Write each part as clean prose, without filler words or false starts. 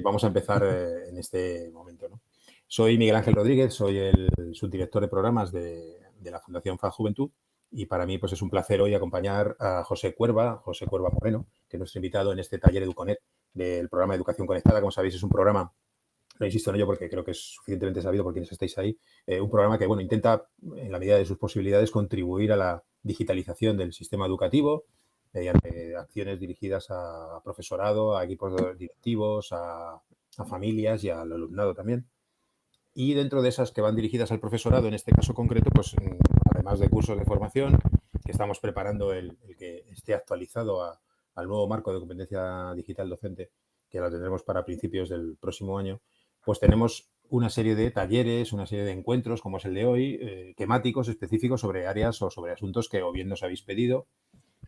Vamos a empezar en este momento, ¿no? Soy Miguel Ángel Rodríguez, soy el subdirector de programas de la Fundación FAD Juventud y para mí pues es un placer hoy acompañar a José Cuerva Moreno, que es nuestro invitado en este taller Educonet del programa de Educación Conectada. Como sabéis, es un programa, no insisto en ello porque creo que es suficientemente sabido por quienes estáis ahí, un programa que, bueno, intenta, en la medida de sus posibilidades, contribuir a la digitalización del sistema educativo mediante acciones dirigidas a profesorado, a equipos directivos, a familias y al alumnado también. Y dentro de esas que van dirigidas al profesorado, en este caso concreto, pues además de cursos de formación, que estamos preparando el que esté actualizado al nuevo marco de competencia digital docente, que lo tendremos para principios del próximo año, pues tenemos una serie de talleres, una serie de encuentros, como es el de hoy, temáticos específicos sobre áreas o sobre asuntos que o bien nos habéis pedido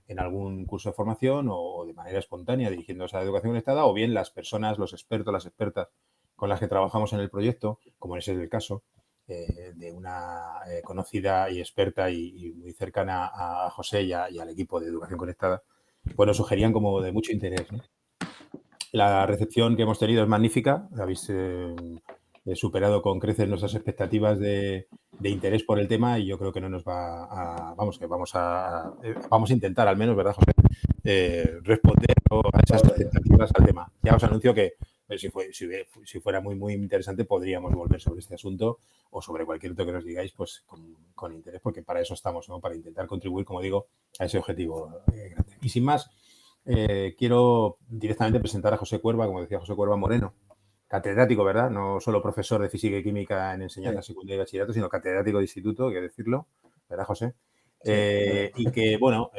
en algún curso de formación o de manera espontánea dirigiéndose a la educación conectada, o bien las personas, los expertos, las expertas con las que trabajamos en el proyecto, como ese es el caso, de una conocida y experta y muy cercana a José y al equipo de Educación Conectada, pues nos sugerían como de mucho interés, ¿no? La recepción que hemos tenido es magnífica, habéis superado con creces nuestras expectativas de interés por el tema y yo creo que no nos va a, vamos, que vamos a intentar al menos, ¿verdad, José? Responder a esas expectativas al tema. Ya os anuncio que si fuera muy interesante podríamos volver sobre este asunto o sobre cualquier otro que nos digáis, pues con interés, porque para eso estamos, ¿no? Para intentar contribuir, como digo, a ese objetivo grande. Y sin más, quiero directamente presentar a José Cuerva, como decía José Cuerva Moreno, catedrático, ¿verdad? No solo profesor de física y química en enseñanza secundaria y bachillerato, sino catedrático de instituto, hay que decirlo, ¿verdad, José? Y que, bueno,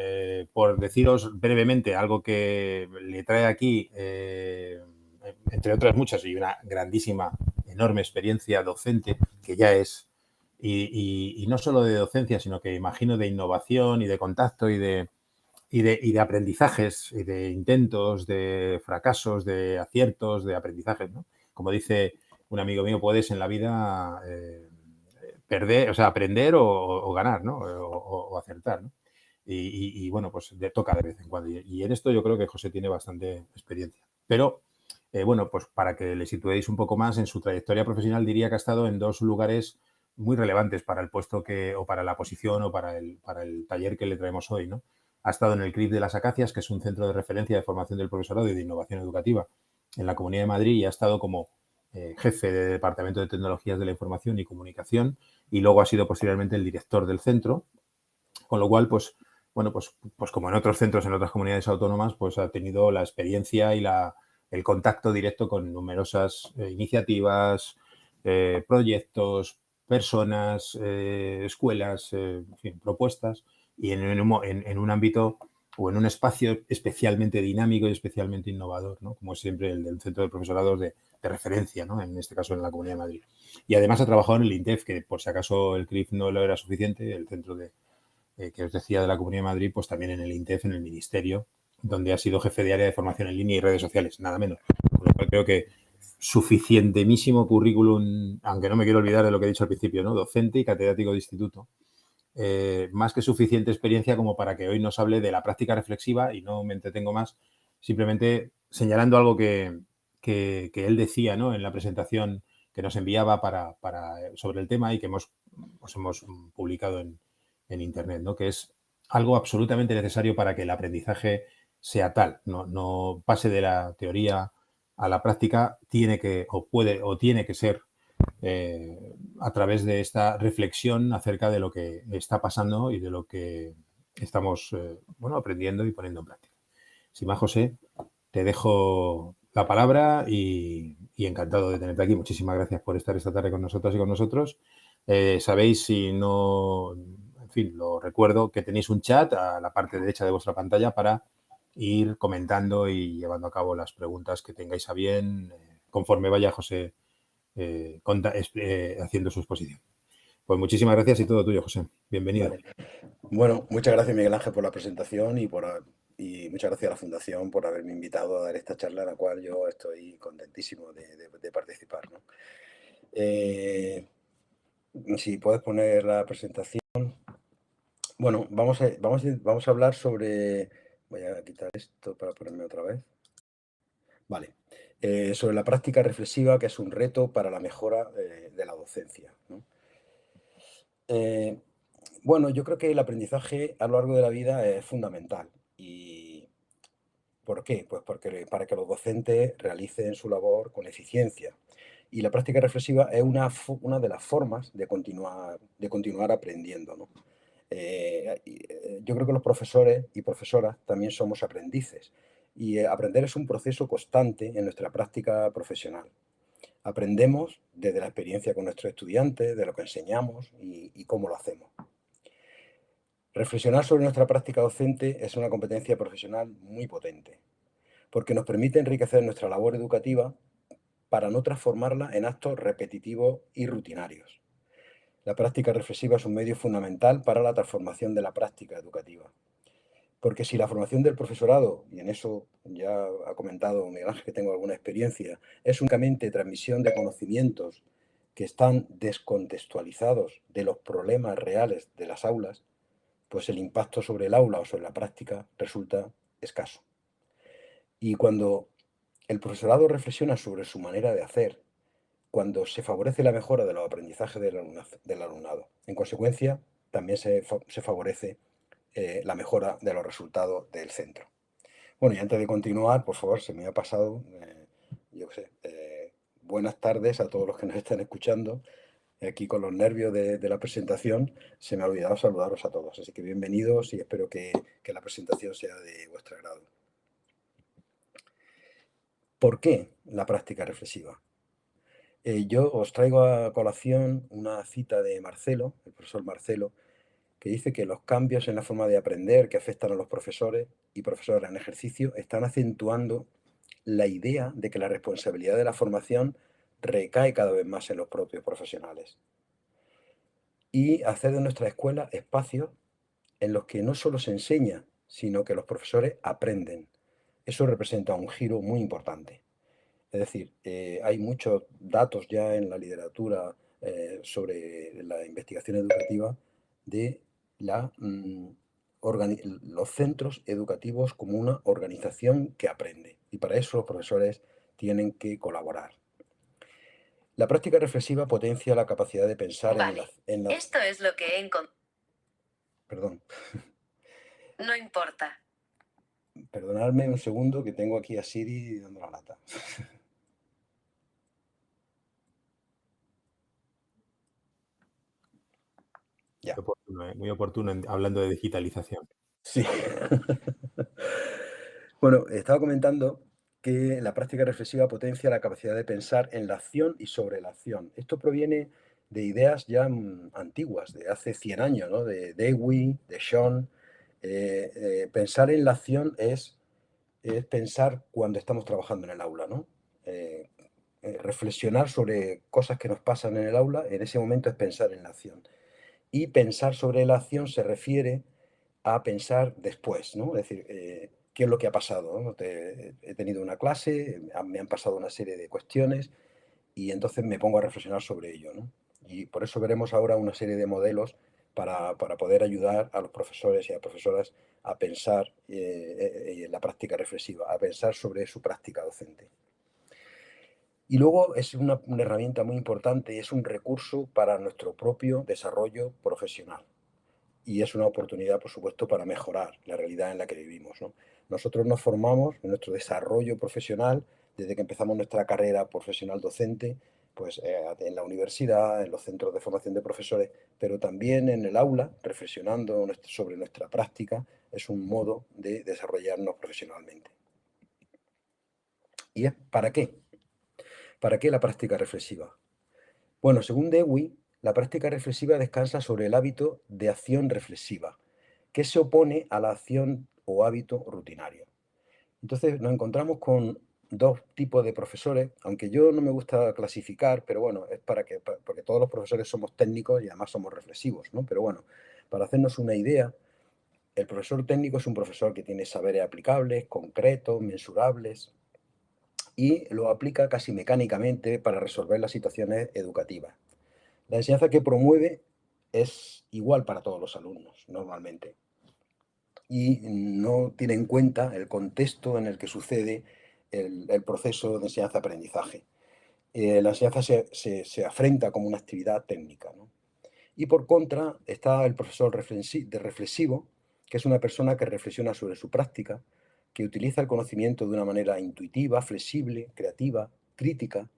por deciros brevemente algo que le trae aquí, entre otras muchas, y una grandísima, enorme experiencia docente, que ya es, y no solo de docencia, sino que imagino de innovación y de contacto y de aprendizajes, y de intentos, de fracasos, de aciertos, de aprendizajes, ¿no? Como dice un amigo mío, puedes en la vida perder, o sea, aprender o ganar, ¿no? O acertar, ¿no? Y bueno, pues toca de vez en cuando. Y en esto yo creo que José tiene bastante experiencia. Pero, bueno, pues para que le situéis un poco más en su trayectoria profesional, diría que ha estado en dos lugares muy relevantes para el puesto o para la posición o para el taller que le traemos hoy, ¿no? Ha estado en el CRIF de las Acacias, que es un centro de referencia de formación del profesorado y de innovación educativa en la Comunidad de Madrid, y ha estado como jefe de Departamento de Tecnologías de la Información y Comunicación, y luego ha sido posteriormente el director del centro, con lo cual, pues, bueno, pues como en otros centros, en otras comunidades autónomas, pues ha tenido la experiencia y el contacto directo con numerosas iniciativas, proyectos, personas, escuelas, en fin, propuestas, y en un ámbito o en un espacio especialmente dinámico y especialmente innovador, ¿no? Como es siempre el del Centro de Profesorados de referencia, ¿no? En este caso en la Comunidad de Madrid. Y además ha trabajado en el INTEF, que por si acaso el CRIF no lo era suficiente, el centro que os decía de la Comunidad de Madrid, pues también en el INTEF, en el Ministerio, donde ha sido jefe de área de formación en línea y redes sociales, nada menos. Con lo cual creo que suficientísimo currículum, aunque no me quiero olvidar de lo que he dicho al principio, ¿no? Docente y catedrático de instituto. Más que suficiente experiencia como para que hoy nos hable de la práctica reflexiva, y no me entretengo más, simplemente señalando algo que él decía, ¿no? En la presentación que nos enviaba sobre el tema y que hemos publicado en Internet, ¿no? Que es algo absolutamente necesario para que el aprendizaje sea tal, no pase de la teoría a la práctica, tiene que ser a través de esta reflexión acerca de lo que está pasando y de lo que estamos aprendiendo y poniendo en práctica. Sin más, José, te dejo la palabra y encantado de tenerte aquí. Muchísimas gracias por estar esta tarde con nosotras y con nosotros. Sabéis, si no, en fin, lo recuerdo, que tenéis un chat a la parte derecha de vuestra pantalla para ir comentando y llevando a cabo las preguntas que tengáis a bien conforme vaya José haciendo su exposición. Pues muchísimas gracias y todo tuyo, José. Bienvenido. Vale. Bueno, muchas gracias, Miguel Ángel, por la presentación y muchas gracias a la Fundación por haberme invitado a dar esta charla, en la cual yo estoy contentísimo de participar, ¿no? Si puedes poner la presentación. Bueno, vamos a hablar sobre... Voy a quitar esto para ponerme otra vez. Vale. sobre la práctica reflexiva, que es un reto para la mejora de la docencia, ¿no? Bueno, yo creo que el aprendizaje a lo largo de la vida es fundamental. ¿Y por qué? Pues porque para que los docentes realicen su labor con eficiencia. Y la práctica reflexiva es una de las formas de continuar aprendiendo, ¿no? Yo creo que los profesores y profesoras también somos aprendices. Y aprender es un proceso constante en nuestra práctica profesional. Aprendemos desde la experiencia con nuestros estudiantes, de lo que enseñamos y cómo lo hacemos. Reflexionar sobre nuestra práctica docente es una competencia profesional muy potente, porque nos permite enriquecer nuestra labor educativa para no transformarla en actos repetitivos y rutinarios. La práctica reflexiva es un medio fundamental para la transformación de la práctica educativa. Porque si la formación del profesorado, y en eso ya ha comentado Miguel Ángel que tengo alguna experiencia, es únicamente transmisión de conocimientos que están descontextualizados de los problemas reales de las aulas, pues el impacto sobre el aula o sobre la práctica resulta escaso. Y cuando el profesorado reflexiona sobre su manera de hacer, cuando se favorece la mejora de los aprendizajes del alumnado, en consecuencia, también se favorece la mejora de los resultados del centro. Bueno, y antes de continuar, por favor, se me ha pasado, yo qué sé, buenas tardes a todos los que nos están escuchando. Aquí con los nervios de la presentación, se me ha olvidado saludaros a todos. Así que bienvenidos y espero que la presentación sea de vuestro agrado. ¿Por qué la práctica reflexiva? Yo os traigo a colación una cita de Marcelo, el profesor Marcelo, que dice que los cambios en la forma de aprender que afectan a los profesores y profesoras en ejercicio están acentuando la idea de que la responsabilidad de la formación recae cada vez más en los propios profesionales. Y hacer de nuestra escuela espacios en los que no solo se enseña, sino que los profesores aprenden. Eso representa un giro muy importante. Es decir, hay muchos datos ya en la literatura sobre la investigación educativa de los centros educativos como una organización que aprende. Y para eso los profesores tienen que colaborar. La práctica reflexiva potencia la capacidad de pensar Esto es lo que he encontrado. Perdón. No importa. Perdonadme un segundo que tengo aquí a Siri dando la lata. Ya. Muy oportuno hablando de digitalización. Sí. Bueno, estaba comentando que la práctica reflexiva potencia la capacidad de pensar en la acción y sobre la acción. Esto proviene de ideas ya antiguas, de hace 100 años, ¿no? De Dewey, de Sean. Pensar en la acción es pensar cuando estamos trabajando en el aula, ¿no? Reflexionar sobre cosas que nos pasan en el aula, en ese momento es pensar en la acción. Y pensar sobre la acción se refiere a pensar después, ¿no? Es decir, ¿qué es lo que ha pasado? ¿No? He tenido una clase, me han pasado una serie de cuestiones y entonces me pongo a reflexionar sobre ello, ¿no? Y por eso veremos ahora una serie de modelos para poder ayudar a los profesores y a profesoras a pensar en la práctica reflexiva, a pensar sobre su práctica docente. Y luego es una herramienta muy importante y es un recurso para nuestro propio desarrollo profesional. Y es una oportunidad, por supuesto, para mejorar la realidad en la que vivimos, ¿no? Nosotros nos formamos en nuestro desarrollo profesional desde que empezamos nuestra carrera profesional docente, pues en la universidad, en los centros de formación de profesores, pero también en el aula, reflexionando sobre nuestra práctica, es un modo de desarrollarnos profesionalmente. ¿Y es para qué? ¿Para qué la práctica reflexiva? Bueno, según Dewey, la práctica reflexiva descansa sobre el hábito de acción reflexiva, que se opone a la acción o hábito rutinario. Entonces nos encontramos con dos tipos de profesores, aunque yo no me gusta clasificar, pero bueno, es porque todos los profesores somos técnicos y además somos reflexivos, ¿no? Pero bueno, para hacernos una idea, el profesor técnico es un profesor que tiene saberes aplicables, concretos, mensurables, y lo aplica casi mecánicamente para resolver las situaciones educativas. La enseñanza que promueve es igual para todos los alumnos, normalmente. Y no tiene en cuenta el contexto en el que sucede el proceso de enseñanza-aprendizaje. La enseñanza se afrenta como una actividad técnica, ¿no? Y por contra está el profesor reflexivo, que es una persona que reflexiona sobre su práctica, que utiliza el conocimiento de una manera intuitiva, flexible, creativa, crítica,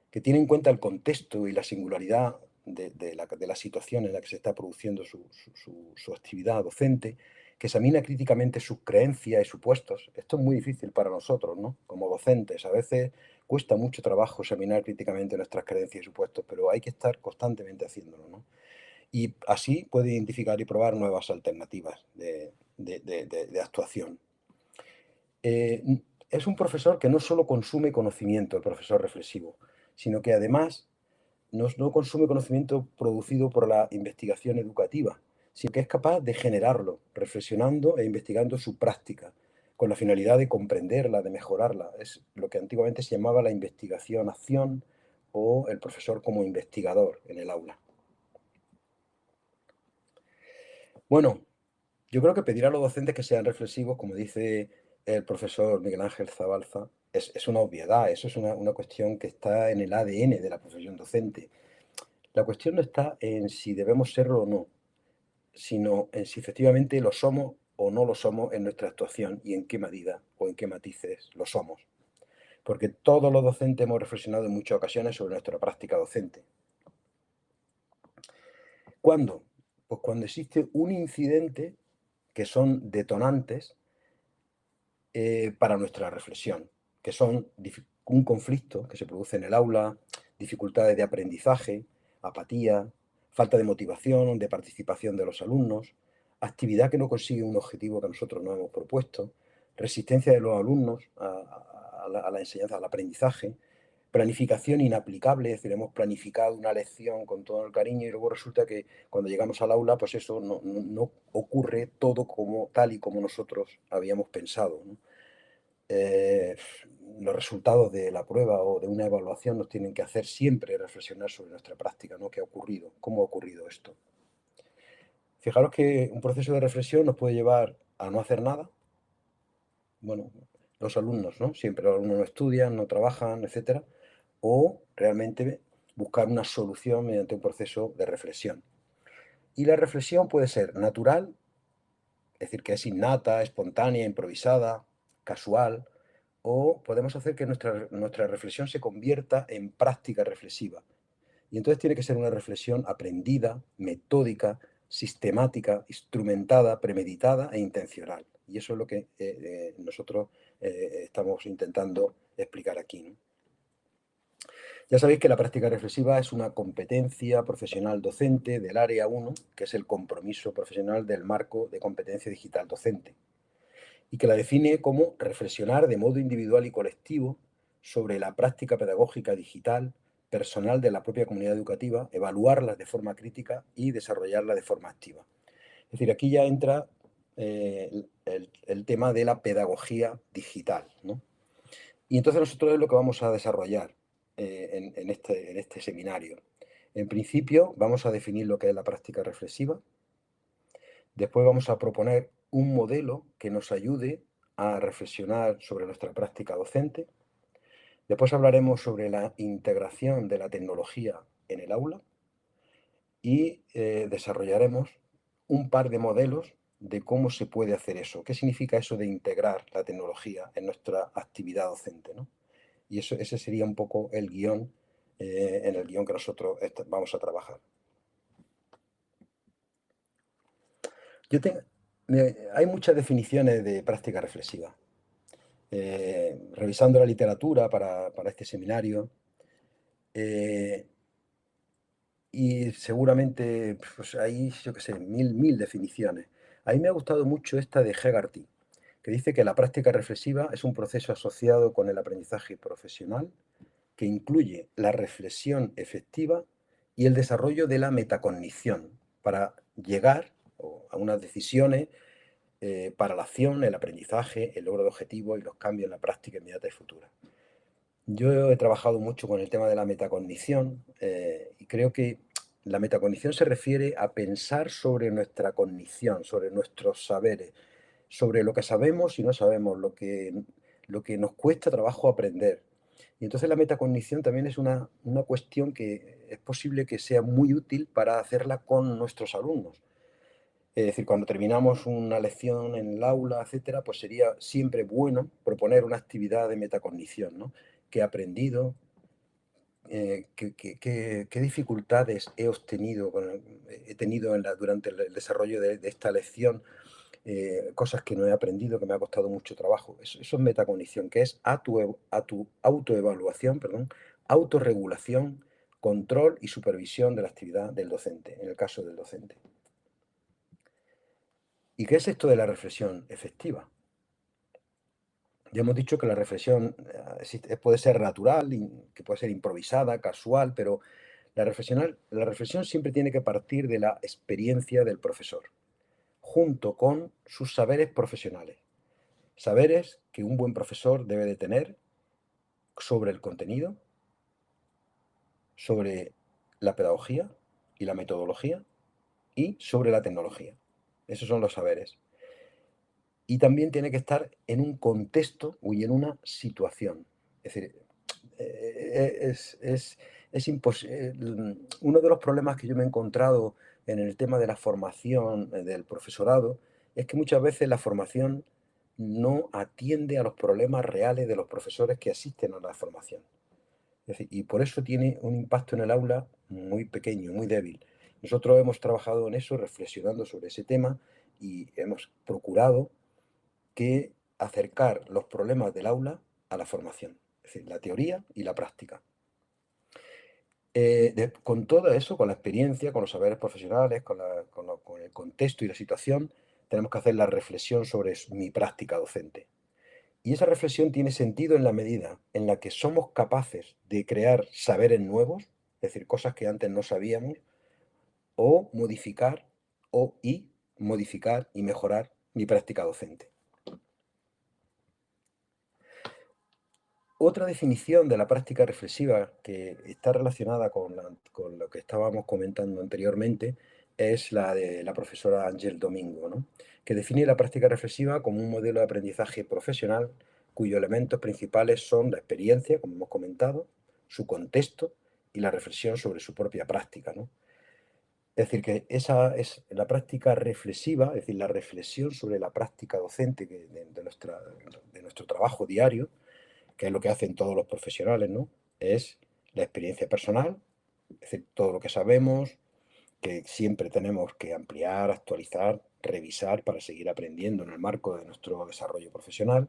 que tiene en cuenta el contexto y la singularidad de la situación en la que se está produciendo su actividad docente, que examina críticamente sus creencias y supuestos. Esto es muy difícil para nosotros, ¿no? Como docentes. A veces cuesta mucho trabajo examinar críticamente nuestras creencias y supuestos, pero hay que estar constantemente haciéndolo, ¿no? Y así puede identificar y probar nuevas alternativas de actuación. Es un profesor que no solo consume conocimiento, el profesor reflexivo, sino que además no consume conocimiento producido por la investigación educativa, sino que es capaz de generarlo, reflexionando e investigando su práctica, con la finalidad de comprenderla, de mejorarla. Es lo que antiguamente se llamaba la investigación-acción o el profesor como investigador en el aula. Bueno, yo creo que pedir a los docentes que sean reflexivos, como dice el profesor Miguel Ángel Zabalza, es una obviedad, eso es una cuestión que está en el ADN de la profesión docente. La cuestión no está en si debemos serlo o no, sino en si efectivamente lo somos o no lo somos en nuestra actuación y en qué medida o en qué matices lo somos. Porque todos los docentes hemos reflexionado en muchas ocasiones sobre nuestra práctica docente. ¿Cuándo? Pues cuando existe un incidente que son detonantes para nuestra reflexión, que son un conflicto que se produce en el aula, dificultades de aprendizaje, apatía, falta de motivación, de participación de los alumnos, actividad que no consigue un objetivo que nosotros nos hemos propuesto, resistencia de los alumnos a la enseñanza, al aprendizaje, planificación inaplicable, es decir, hemos planificado una lección con todo el cariño y luego resulta que cuando llegamos al aula, pues eso no ocurre todo tal y como nosotros habíamos pensado, ¿no? Los resultados de la prueba o de una evaluación nos tienen que hacer siempre reflexionar sobre nuestra práctica, ¿no? ¿Qué ha ocurrido? ¿Cómo ha ocurrido esto? Fijaros que un proceso de reflexión nos puede llevar a no hacer nada. Bueno, los alumnos, ¿no? Siempre los alumnos no estudian, no trabajan, etcétera. O realmente buscar una solución mediante un proceso de reflexión. Y la reflexión puede ser natural, es decir, que es innata, espontánea, improvisada, casual, o podemos hacer que nuestra reflexión se convierta en práctica reflexiva. Y entonces tiene que ser una reflexión aprendida, metódica, sistemática, instrumentada, premeditada e intencional. Y eso es lo que nosotros estamos intentando explicar aquí, ¿no? Ya sabéis que la práctica reflexiva es una competencia profesional docente del área 1, que es el compromiso profesional del marco de competencia digital docente, y que la define como reflexionar de modo individual y colectivo sobre la práctica pedagógica digital personal de la propia comunidad educativa, evaluarlas de forma crítica y desarrollarla de forma activa. Es decir, aquí ya entra el tema de la pedagogía digital, ¿no? Y entonces nosotros es lo que vamos a desarrollar en este seminario. En principio vamos a definir lo que es la práctica reflexiva. Después vamos a proponer un modelo que nos ayude a reflexionar sobre nuestra práctica docente. Después hablaremos sobre la integración de la tecnología en el aula y desarrollaremos un par de modelos de cómo se puede hacer eso. ¿Qué significa eso de integrar la tecnología en nuestra actividad docente, ¿no? Y ese sería un poco el guión, en el guión que nosotros vamos a trabajar. Hay muchas definiciones de práctica reflexiva. Revisando la literatura para este seminario, y seguramente pues, hay, yo qué sé, mil definiciones. A mí me ha gustado mucho esta de Hegarty, que dice que la práctica reflexiva es un proceso asociado con el aprendizaje profesional que incluye la reflexión efectiva y el desarrollo de la metacognición para llegar a unas decisiones para la acción, el aprendizaje, el logro de objetivos y los cambios en la práctica inmediata y futura. Yo he trabajado mucho con el tema de la metacognición y creo que la metacognición se refiere a pensar sobre nuestra cognición, sobre nuestros saberes, sobre lo que sabemos y no sabemos, lo que lo que nos cuesta trabajo aprender. Y entonces la metacognición también es una cuestión que es posible que sea muy útil para hacerla con nuestros alumnos. Es decir, cuando terminamos una lección en el aula, etcétera, pues sería siempre bueno proponer una actividad de metacognición, ¿no? ¿Qué he aprendido? ¿Qué dificultades he obtenido, he tenido durante el desarrollo de esta lección? Cosas que no he aprendido, que me ha costado mucho trabajo. Eso es metacognición, que es a tu autoevaluación, perdón, autorregulación, control y supervisión de la actividad del docente, en el caso del docente. ¿Y qué es esto de la reflexión efectiva? Ya hemos dicho que la reflexión puede ser natural, que puede ser improvisada, casual, pero la reflexión siempre tiene que partir de la experiencia del profesor, junto con sus saberes profesionales. Saberes que un buen profesor debe de tener sobre el contenido, sobre la pedagogía y la metodología y sobre la tecnología. Esos son los saberes. Y también tiene que estar en un contexto y en una situación. Es decir, es imposible. Uno de los problemas que yo me he encontrado en el tema de la formación del profesorado es que muchas veces la formación no atiende a los problemas reales de los profesores que asisten a la formación. Es decir, y por eso tiene un impacto en el aula muy pequeño, muy débil. Nosotros hemos trabajado en eso, reflexionando sobre ese tema, y hemos procurado que acercar los problemas del aula a la formación, es decir, la teoría y la práctica. Con todo eso, con la experiencia, con los saberes profesionales, con el contexto y la situación, tenemos que hacer la reflexión sobre mi práctica docente. Y esa reflexión tiene sentido en la medida en la que somos capaces de crear saberes nuevos, es decir, cosas que antes no sabíamos, o modificar modificar y mejorar mi práctica docente. Otra definición de la práctica reflexiva que está relacionada con lo que estábamos comentando anteriormente es la de la profesora Ángel Domingo, ¿no? Que define la práctica reflexiva como un modelo de aprendizaje profesional cuyos elementos principales son la experiencia, como hemos comentado, su contexto y la reflexión sobre su propia práctica, ¿no? Es decir, que esa es la práctica reflexiva, es decir, la reflexión sobre la práctica docente de nuestro trabajo diario, que es lo que hacen todos los profesionales, ¿no? Es la experiencia personal, es decir, todo lo que sabemos, que siempre tenemos que ampliar, actualizar, revisar para seguir aprendiendo en el marco de nuestro desarrollo profesional.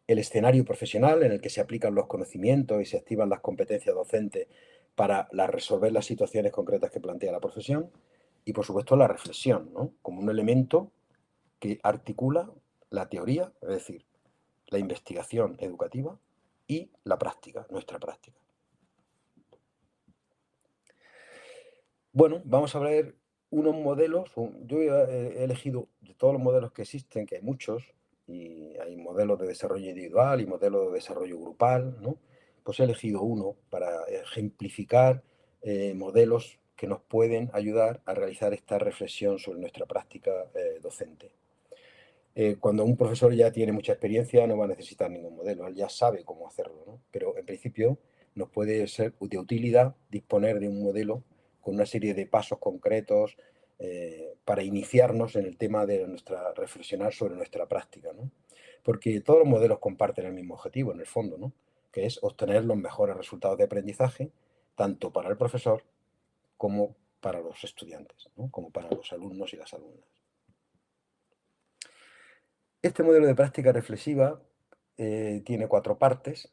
El escenario profesional en el que se aplican los conocimientos y se activan las competencias docentes para resolver las situaciones concretas que plantea la profesión. Y, por supuesto, la reflexión, ¿no? Como un elemento que articula la teoría, es decir, la investigación educativa, y la práctica, nuestra práctica. Bueno, vamos a ver unos modelos. Yo he elegido de todos los modelos que existen, que hay muchos, y hay modelos de desarrollo individual y modelos de desarrollo grupal, ¿no? Pues he elegido uno para ejemplificar modelos que nos pueden ayudar a realizar esta reflexión sobre nuestra práctica docente. Cuando un profesor ya tiene mucha experiencia no va a necesitar ningún modelo, él ya sabe cómo hacerlo, ¿no? Pero en principio nos puede ser de utilidad disponer de un modelo con una serie de pasos concretos para iniciarnos en el tema de reflexionar sobre nuestra práctica, ¿no? Porque todos los modelos comparten el mismo objetivo en el fondo, ¿no? Que es obtener los mejores resultados de aprendizaje, tanto para el profesor como para los estudiantes, ¿no? Como para los alumnos y las alumnas. Este modelo de práctica reflexiva tiene 4 partes.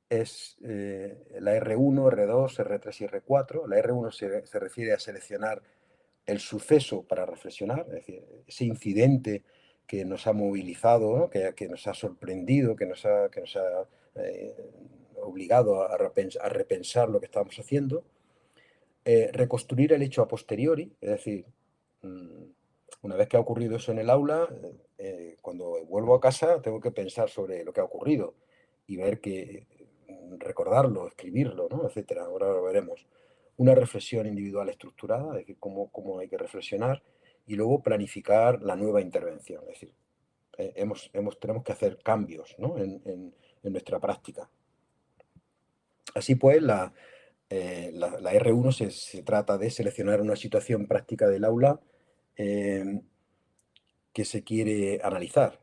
Es la R1, R2, R3 y R4. La R1 se refiere a seleccionar el suceso para reflexionar, es decir, ese incidente que nos ha movilizado, ¿no? que nos ha sorprendido, que nos ha obligado a repensar lo que estábamos haciendo. Reconstruir el hecho a posteriori, es decir, una vez que ha ocurrido eso en el aula, cuando vuelvo a casa tengo que pensar sobre lo que ha ocurrido y ver recordarlo, escribirlo, ¿no? Etcétera. Ahora lo veremos. Una reflexión individual estructurada, es decir, cómo hay que reflexionar, y luego planificar la nueva intervención, es decir, tenemos que hacer cambios, ¿no? en nuestra práctica. Así pues, la R1 se trata de seleccionar una situación práctica del aula que se quiere analizar,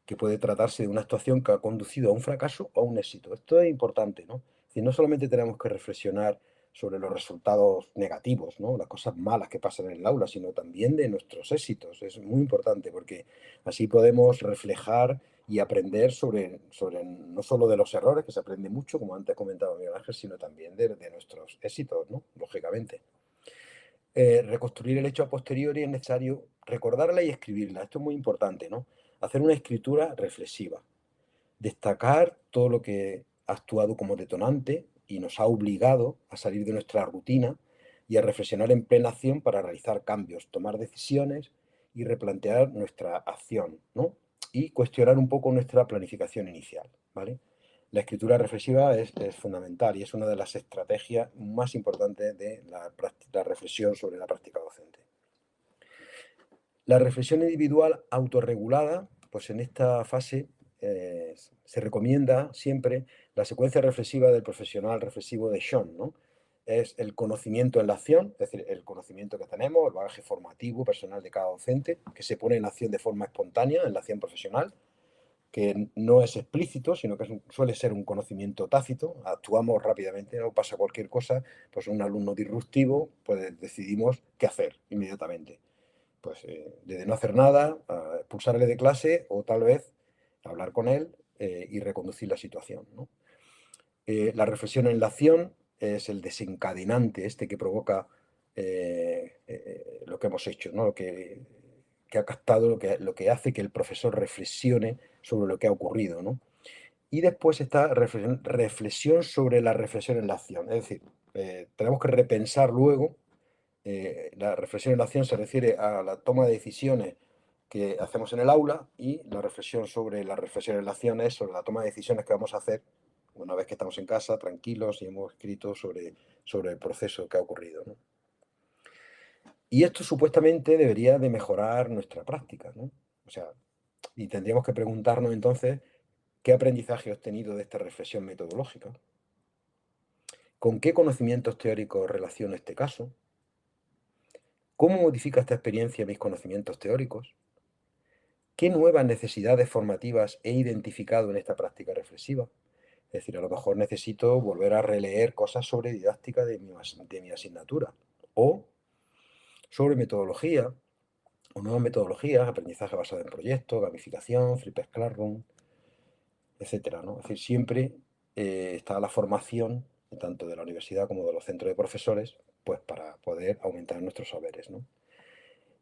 que puede tratarse de una actuación que ha conducido a un fracaso o a un éxito. Esto es importante, ¿no? Es decir, no solamente tenemos que reflexionar sobre los resultados negativos, ¿no? Las cosas malas que pasan en el aula, sino también de nuestros éxitos. Es muy importante porque así podemos reflejar y aprender sobre no solo de los errores, que se aprende mucho, como antes comentaba Miguel Ángel, sino también de nuestros éxitos, ¿no? Lógicamente. Reconstruir el hecho a posteriori es necesario recordarla y escribirla. Esto es muy importante, ¿no? Hacer una escritura reflexiva. Destacar todo lo que ha actuado como detonante y nos ha obligado a salir de nuestra rutina y a reflexionar en plena acción para realizar cambios, tomar decisiones y replantear nuestra acción, ¿no? Y cuestionar un poco nuestra planificación inicial, ¿vale? La escritura reflexiva es fundamental y es una de las estrategias más importantes de la reflexión sobre la práctica docente. La reflexión individual autorregulada, pues en esta fase se recomienda siempre la secuencia reflexiva del profesional reflexivo de Sean, ¿no? Es el conocimiento en la acción, es decir, el conocimiento que tenemos, el bagaje formativo personal de cada docente, que se pone en acción de forma espontánea en la acción profesional, que no es explícito, sino que suele ser un conocimiento tácito, actuamos rápidamente, no pasa cualquier cosa, pues un alumno disruptivo, pues decidimos qué hacer inmediatamente. Pues desde no hacer nada, a expulsarle de clase o tal vez hablar con él y reconducir la situación, ¿no? La reflexión en la acción es el desencadenante que provoca lo que hemos hecho, ¿no? Lo que ha captado, lo que hace que el profesor reflexione sobre lo que ha ocurrido, ¿no? Y después está reflexión sobre la reflexión en la acción. Es decir, tenemos que repensar luego. La reflexión en la acción se refiere a la toma de decisiones que hacemos en el aula y la reflexión sobre la reflexión en la acción es sobre la toma de decisiones que vamos a hacer una vez que estamos en casa, tranquilos y hemos escrito sobre el proceso que ha ocurrido, ¿no? Y esto supuestamente debería de mejorar nuestra práctica, ¿no? O sea, y tendríamos que preguntarnos entonces qué aprendizaje he obtenido de esta reflexión metodológica, con qué conocimientos teóricos relaciono este caso, cómo modifica esta experiencia mis conocimientos teóricos, qué nuevas necesidades formativas he identificado en esta práctica reflexiva. Es decir, a lo mejor necesito volver a releer cosas sobre didáctica de mi asignatura o sobre metodología o nuevas metodologías, aprendizaje basado en proyectos, gamificación, flipped classroom, etcétera, ¿no? Es decir, siempre está la formación, tanto de la universidad como de los centros de profesores, pues para poder aumentar nuestros saberes, ¿no?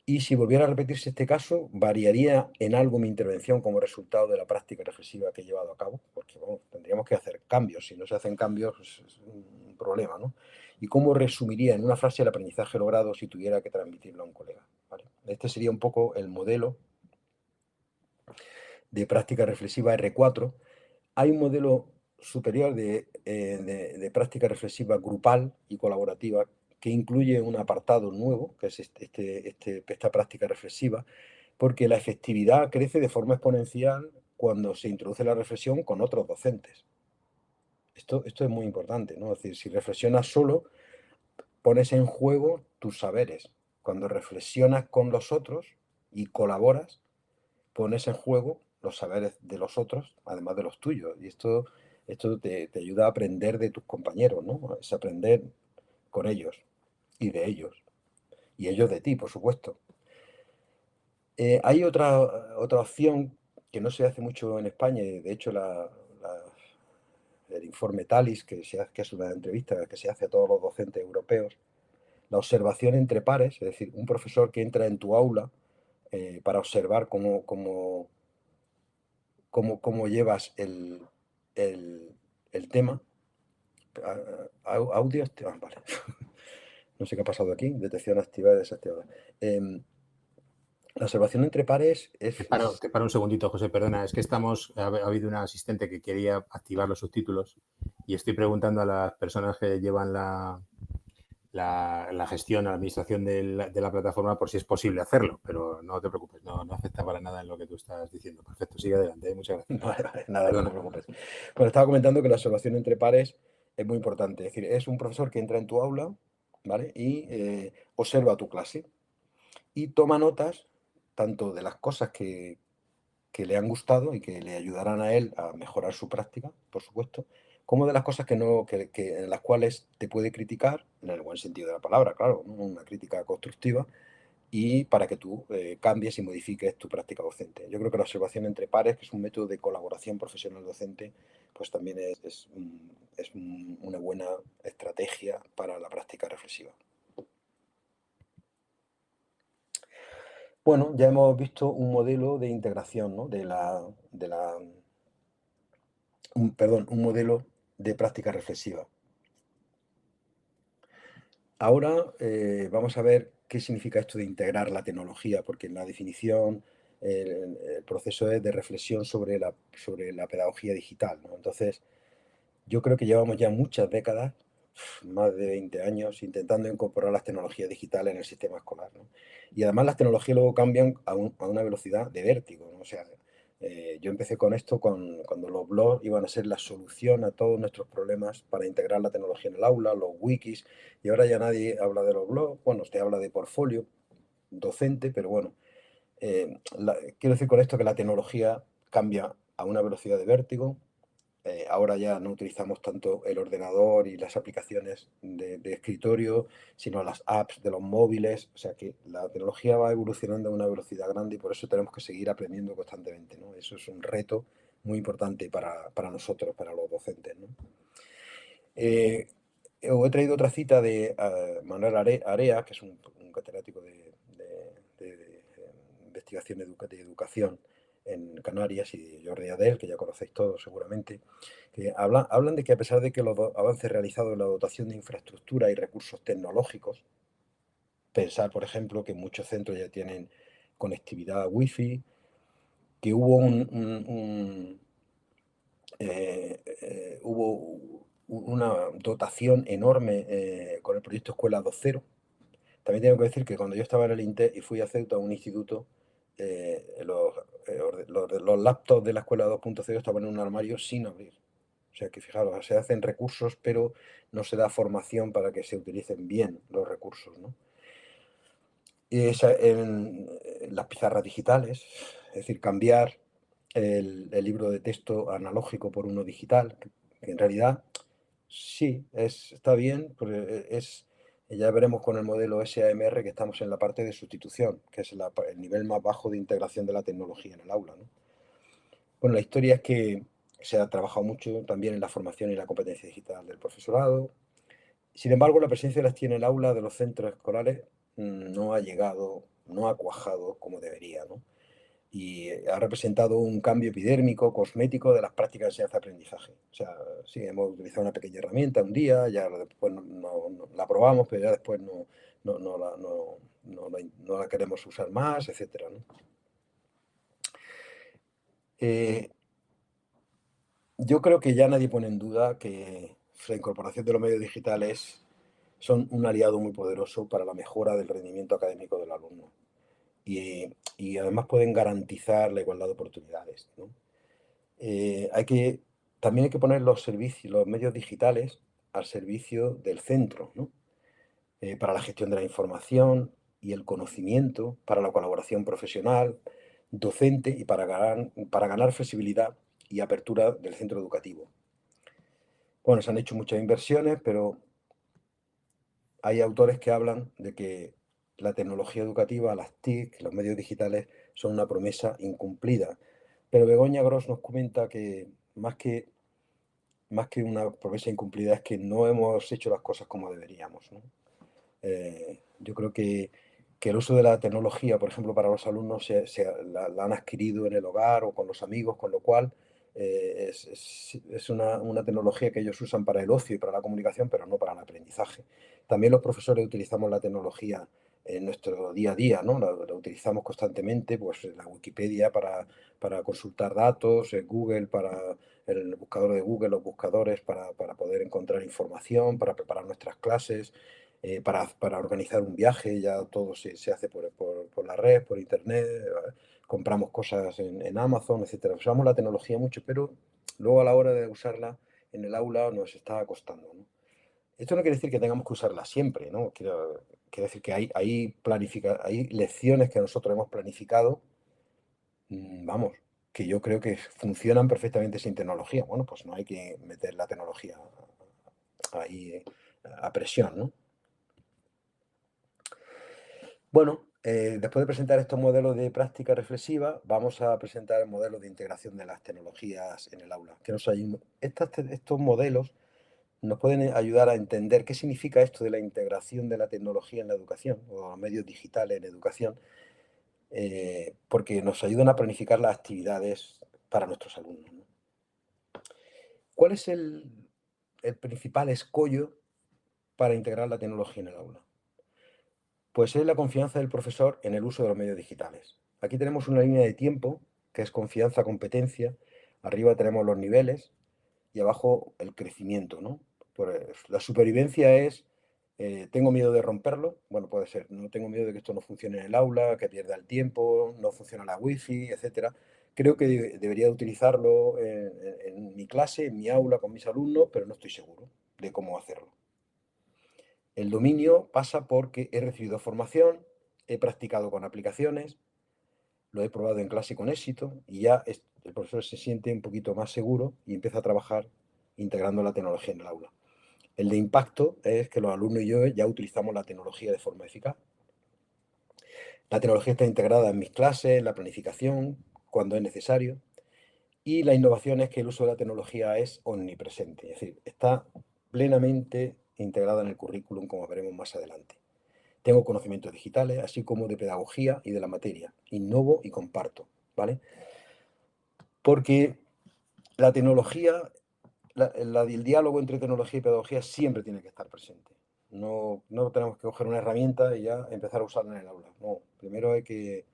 Y si volviera a repetirse este caso, variaría en algo mi intervención como resultado de la práctica reflexiva que he llevado a cabo, porque bueno, tendríamos que hacer cambios. Si no se hacen cambios, pues, es un problema, ¿no? Y cómo resumiría en una frase el aprendizaje logrado si tuviera que transmitirlo a un colega, ¿vale? Este sería un poco el modelo de práctica reflexiva R4. Hay un modelo superior de práctica reflexiva grupal y colaborativa que incluye un apartado nuevo, que es esta práctica reflexiva, porque la efectividad crece de forma exponencial cuando se introduce la reflexión con otros docentes. Esto es muy importante, ¿no? Es decir, si reflexionas solo, pones en juego tus saberes. Cuando reflexionas con los otros y colaboras, pones en juego los saberes de los otros, además de los tuyos. Y esto te ayuda a aprender de tus compañeros, ¿no? Es aprender con ellos y de ellos. Y ellos de ti, por supuesto. Hay otra opción que no se hace mucho en España, y de hecho el informe TALIS, que es una entrevista que se hace a todos los docentes europeos, la observación entre pares, es decir, un profesor que entra en tu aula para observar cómo llevas el tema. Audio, vale. No sé qué ha pasado aquí, detección activada y desactivada. La observación entre pares es... Te paro un segundito, José, perdona. Es que ha habido una asistente que quería activar los subtítulos y estoy preguntando a las personas que llevan la gestión, la administración de la plataforma por si es posible hacerlo, pero no te preocupes, no afecta para nada en lo que tú estás diciendo. Perfecto, sigue adelante, muchas gracias. Vale, nada, no te preocupes. Bueno, estaba comentando que la observación entre pares es muy importante. Es decir, es un profesor que entra en tu aula, ¿vale? Y observa tu clase y toma notas tanto de las cosas que le han gustado y que le ayudarán a él a mejorar su práctica, por supuesto, como de las cosas que no, en las cuales te puede criticar, en el buen sentido de la palabra, claro, ¿no? Una crítica constructiva, y para que tú cambies y modifiques tu práctica docente. Yo creo que la observación entre pares, que es un método de colaboración profesional docente, pues también es una buena estrategia para la práctica reflexiva. Bueno, ya hemos visto un modelo de integración, ¿no? Un modelo de práctica reflexiva. Ahora vamos a ver qué significa esto de integrar la tecnología, porque en la definición el proceso es de reflexión sobre la pedagogía digital, ¿no? Entonces, yo creo que llevamos ya muchas décadas, más de 20 años, intentando incorporar las tecnologías digitales en el sistema escolar, ¿no? Y además las tecnologías luego cambian a una velocidad de vértigo, ¿no? O sea, yo empecé con esto cuando los blogs iban a ser la solución a todos nuestros problemas para integrar la tecnología en el aula, los wikis, y ahora ya nadie habla de los blogs. Bueno, usted habla de portfolio docente, pero bueno, quiero decir con esto que la tecnología cambia a una velocidad de vértigo. Ahora ya no utilizamos tanto el ordenador y las aplicaciones de escritorio, sino las apps de los móviles. O sea que la tecnología va evolucionando a una velocidad grande y por eso tenemos que seguir aprendiendo constantemente, ¿no? Eso es un reto muy importante para nosotros, para los docentes, ¿no? Os he traído otra cita de Manuel Area, que es un catedrático de investigación de educación en Canarias, y Jordi Adel, que ya conocéis todos seguramente, que hablan de que a pesar de que los avances realizados en la dotación de infraestructura y recursos tecnológicos, pensar, por ejemplo, que muchos centros ya tienen conectividad Wi-Fi, que hubo una dotación enorme con el proyecto Escuela 2.0. También tengo que decir que cuando yo estaba en el INTE y fui a Ceuta a un instituto, los laptops de la Escuela 2.0 estaban en un armario sin abrir. O sea que fijaros, se hacen recursos, pero no se da formación para que se utilicen bien los recursos, ¿no? Y las pizarras digitales, es decir, cambiar el libro de texto analógico por uno digital, que en realidad sí, está bien, porque ya veremos con el modelo SAMR que estamos en la parte de sustitución, que es el nivel más bajo de integración de la tecnología en el aula, ¿no? Bueno, la historia es que se ha trabajado mucho también en la formación y la competencia digital del profesorado. Sin embargo, la presencia de las TIC en el aula de los centros escolares no ha llegado, no ha cuajado como debería, ¿no? Y ha representado un cambio epidérmico, cosmético de las prácticas de enseñanza-aprendizaje. O sea, sí, hemos utilizado una pequeña herramienta un día, ya después la probamos, pero ya después no la queremos usar más, etcétera, ¿no? Yo creo que ya nadie pone en duda que la incorporación de los medios digitales son un aliado muy poderoso para la mejora del rendimiento académico del alumno. Y además pueden garantizar la igualdad de oportunidades, ¿no? También hay que poner los servicios, los medios digitales al servicio del centro, ¿no? Para la gestión de la información y el conocimiento, para la colaboración profesional, docente y para ganar flexibilidad y apertura del centro educativo. Bueno, se han hecho muchas inversiones, pero hay autores que hablan de que la tecnología educativa, las TIC, los medios digitales, son una promesa incumplida. Pero Begoña Gros nos comenta que más que una promesa incumplida es que no hemos hecho las cosas como deberíamos, ¿no? Yo creo que el uso de la tecnología, por ejemplo, para los alumnos, la han adquirido en el hogar o con los amigos, con lo cual es una tecnología que ellos usan para el ocio y para la comunicación, pero no para el aprendizaje. También los profesores utilizamos la tecnología en nuestro día a día, ¿no? La utilizamos constantemente, pues la Wikipedia para consultar datos, Google para el buscador de Google, los buscadores para poder encontrar información, para preparar nuestras clases. para organizar un viaje, ya todo se hace por la red, por internet, compramos cosas en Amazon, etcétera. Usamos la tecnología mucho, pero luego a la hora de usarla en el aula nos está costando, ¿no? Esto no quiere decir que tengamos que usarla siempre, ¿no? Quiere decir que hay lecciones que nosotros hemos planificado, vamos, que yo creo que funcionan perfectamente sin tecnología. Bueno, pues no hay que meter la tecnología ahí a presión, ¿no? Bueno, después de presentar estos modelos de práctica reflexiva, vamos a presentar el modelo de integración de las tecnologías en el aula. Estos modelos nos pueden ayudar a entender qué significa esto de la integración de la tecnología en la educación o los medios digitales en educación, porque nos ayudan a planificar las actividades para nuestros alumnos, ¿no? ¿Cuál es el principal escollo para integrar la tecnología en el aula? Pues es la confianza del profesor en el uso de los medios digitales. Aquí tenemos una línea de tiempo que es confianza, competencia. Arriba tenemos los niveles y abajo el crecimiento, ¿no? Pues la supervivencia es, tengo miedo de romperlo. Bueno, puede ser, no tengo miedo de que esto no funcione en el aula, que pierda el tiempo, no funciona la wifi, etcétera. Creo que debería utilizarlo en mi clase, en mi aula, con mis alumnos, pero no estoy seguro de cómo hacerlo. El dominio pasa porque he recibido formación, he practicado con aplicaciones, lo he probado en clase con éxito y ya el profesor se siente un poquito más seguro y empieza a trabajar integrando la tecnología en el aula. El de impacto es que los alumnos y yo ya utilizamos la tecnología de forma eficaz. La tecnología está integrada en mis clases, en la planificación, cuando es necesario. Y la innovación es que el uso de la tecnología es omnipresente, es decir, está plenamente integrada en el currículum, como veremos más adelante. Tengo conocimientos digitales, así como de pedagogía y de la materia. Innovo y comparto, ¿vale? Porque la tecnología, el diálogo entre tecnología y pedagogía siempre tiene que estar presente. No tenemos que coger una herramienta y ya empezar a usarla en el aula. No, primero hay que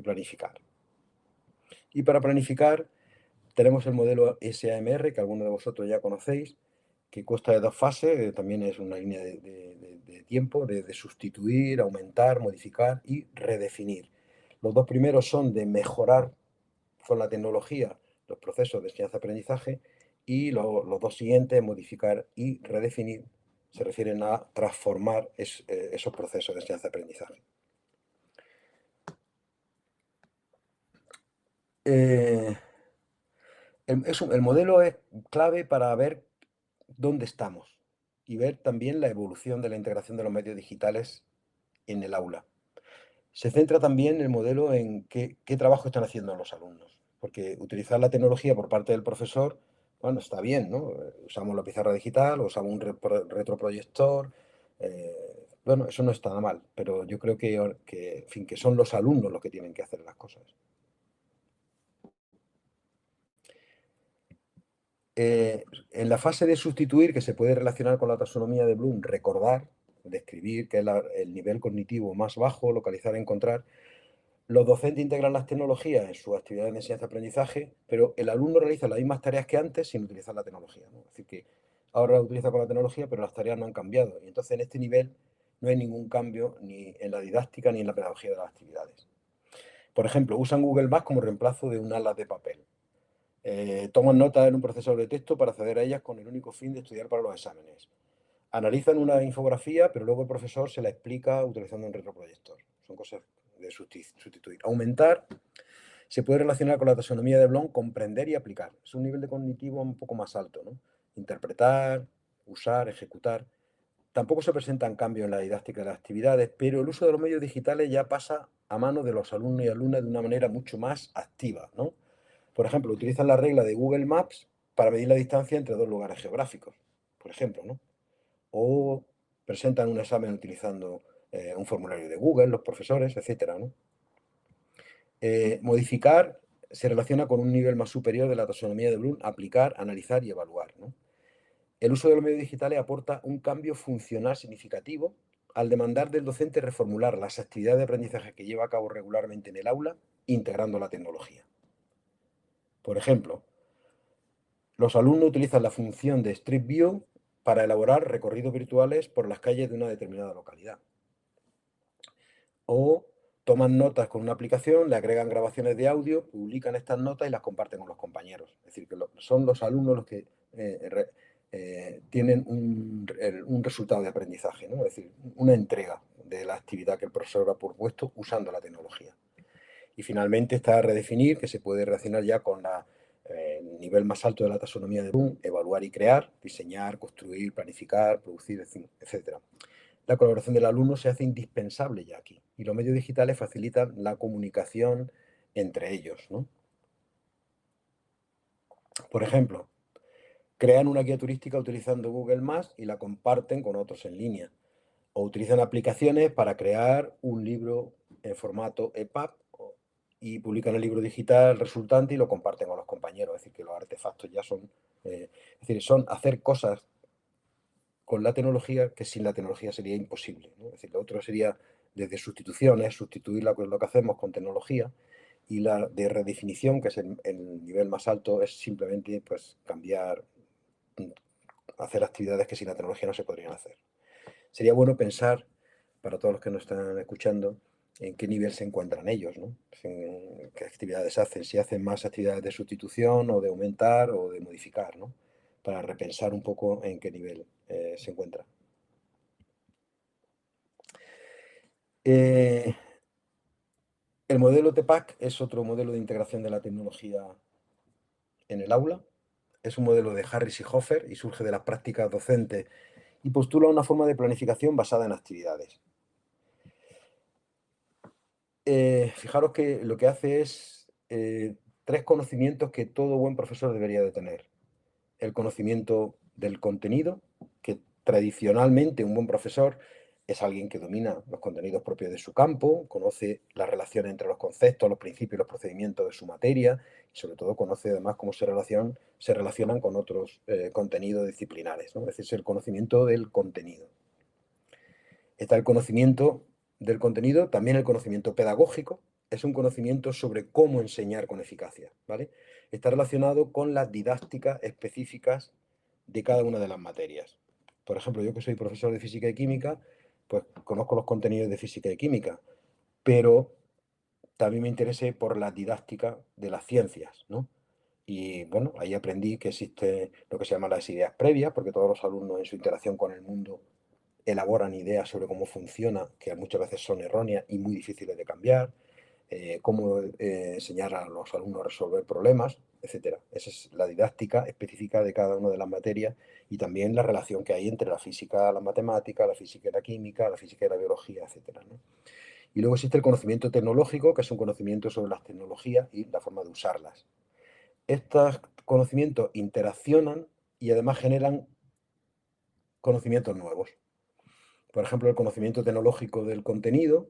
planificar. Y para planificar tenemos el modelo SAMR, que algunos de vosotros ya conocéis, que consta de 2 fases, también es una línea de tiempo, de sustituir, aumentar, modificar y redefinir. Los 2 primeros son de mejorar con la tecnología los procesos de enseñanza-aprendizaje y los 2 siguientes, modificar y redefinir, se refieren a transformar esos procesos de enseñanza-aprendizaje. El modelo es clave para ver dónde estamos y ver también la evolución de la integración de los medios digitales en el aula. Se centra también el modelo en qué trabajo están haciendo los alumnos, porque utilizar la tecnología por parte del profesor, bueno, está bien, ¿no? Usamos la pizarra digital, usamos un retroproyector, bueno, eso no está nada mal, pero yo creo en fin, que son los alumnos los que tienen que hacer las cosas. En la fase de sustituir, que se puede relacionar con la taxonomía de Bloom, recordar, describir, que es el nivel cognitivo más bajo, localizar, encontrar. Los docentes integran las tecnologías en sus actividades de enseñanza-aprendizaje, pero el alumno realiza las mismas tareas que antes sin utilizar la tecnología, ¿no? Es decir, que ahora la utiliza con la tecnología, pero las tareas no han cambiado. Y entonces en este nivel no hay ningún cambio ni en la didáctica ni en la pedagogía de las actividades. Por ejemplo, usan Google Maps como reemplazo de un atlas de papel. Toman notas en un procesador de texto para acceder a ellas con el único fin de estudiar para los exámenes. Analizan una infografía, pero luego el profesor se la explica utilizando un retroproyector. Son cosas de sustituir. Aumentar se puede relacionar con la taxonomía de Bloom, comprender y aplicar. Es un nivel de cognitivo un poco más alto, ¿no? Interpretar, usar, ejecutar. Tampoco se presentan cambios en la didáctica de las actividades, pero el uso de los medios digitales ya pasa a manos de los alumnos y alumnas de una manera mucho más activa, ¿no? Por ejemplo, utilizan la regla de Google Maps para medir la distancia entre 2 lugares geográficos, por ejemplo, ¿no? O presentan un examen utilizando un formulario de Google, los profesores, etcétera, ¿no? Modificar se relaciona con un nivel más superior de la taxonomía de Bloom, aplicar, analizar y evaluar, ¿no? El uso de los medios digitales aporta un cambio funcional significativo al demandar del docente reformular las actividades de aprendizaje que lleva a cabo regularmente en el aula, integrando la tecnología. Por ejemplo, los alumnos utilizan la función de Street View para elaborar recorridos virtuales por las calles de una determinada localidad. O toman notas con una aplicación, le agregan grabaciones de audio, publican estas notas y las comparten con los compañeros. Es decir, que son los alumnos los que tienen un resultado de aprendizaje, ¿no? Es decir, una entrega de la actividad que el profesor ha propuesto usando la tecnología. Y finalmente está redefinir, que se puede relacionar ya con el nivel más alto de la taxonomía de Bloom, evaluar y crear, diseñar, construir, planificar, producir, etc. La colaboración del alumno se hace indispensable ya aquí, y los medios digitales facilitan la comunicación entre ellos, ¿no? Por ejemplo, crean una guía turística utilizando Google Maps y la comparten con otros en línea. O utilizan aplicaciones para crear un libro en formato EPUB y publican el libro digital resultante y lo comparten con los compañeros. Es decir, que los artefactos ya son... es decir, son hacer cosas con la tecnología que sin la tecnología sería imposible, ¿no? Es decir, lo otro sería desde sustituciones, sustituir lo que hacemos con tecnología, y la de redefinición, que es el nivel más alto, es simplemente pues, cambiar, hacer actividades que sin la tecnología no se podrían hacer. Sería bueno pensar, para todos los que nos están escuchando, en qué nivel se encuentran ellos, ¿no? En qué actividades hacen, si hacen más actividades de sustitución o de aumentar o de modificar, ¿no? Para repensar un poco en qué nivel se encuentra. El modelo TPACK es otro modelo de integración de la tecnología en el aula. Es un modelo de Harris y Hofer y surge de las prácticas docentes y postula una forma de planificación basada en actividades. Fijaros que lo que hace es 3 conocimientos que todo buen profesor debería de tener. El conocimiento del contenido, que tradicionalmente un buen profesor es alguien que domina los contenidos propios de su campo, conoce la relación entre los conceptos, los principios y los procedimientos de su materia, y sobre todo conoce además cómo se relacionan con otros contenidos disciplinares, ¿no? Es decir, es el conocimiento del contenido. Está el conocimiento del contenido, también el conocimiento pedagógico, es un conocimiento sobre cómo enseñar con eficacia, ¿vale? Está relacionado con las didácticas específicas de cada una de las materias. Por ejemplo, yo que soy profesor de física y química, pues conozco los contenidos de física y química, pero también me interesé por la didáctica de las ciencias, ¿no? Y bueno, ahí aprendí que existe lo que se llama las ideas previas, porque todos los alumnos en su interacción con el mundo elaboran ideas sobre cómo funciona, que muchas veces son erróneas y muy difíciles de cambiar, cómo enseñar a los alumnos a resolver problemas, etc. Esa es la didáctica específica de cada una de las materias y también la relación que hay entre la física, la matemática, la física y la química, la física y la biología, etc., ¿no? Y luego existe el conocimiento tecnológico, que es un conocimiento sobre las tecnologías y la forma de usarlas. Estos conocimientos interaccionan y además generan conocimientos nuevos. Por ejemplo, el conocimiento tecnológico del contenido,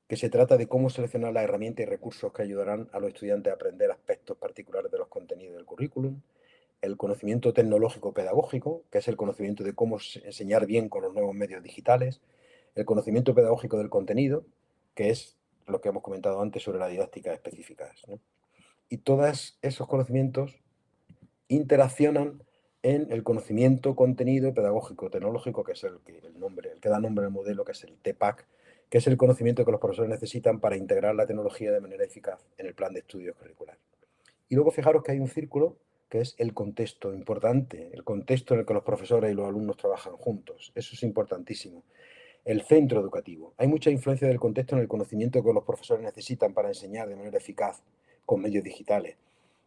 que se trata de cómo seleccionar las herramientas y recursos que ayudarán a los estudiantes a aprender aspectos particulares de los contenidos del currículum. El conocimiento tecnológico pedagógico, que es el conocimiento de cómo enseñar bien con los nuevos medios digitales. El conocimiento pedagógico del contenido, que es lo que hemos comentado antes sobre la didáctica específica, ¿no? Y todos esos conocimientos interaccionan en el conocimiento, contenido pedagógico, tecnológico, que es el que da nombre al modelo, que es el TPACK, que es el conocimiento que los profesores necesitan para integrar la tecnología de manera eficaz en el plan de estudios curricular. Y luego fijaros que hay un círculo que es el contexto, importante, el contexto en el que los profesores y los alumnos trabajan juntos. Eso es importantísimo. El centro educativo. Hay mucha influencia del contexto en el conocimiento que los profesores necesitan para enseñar de manera eficaz con medios digitales.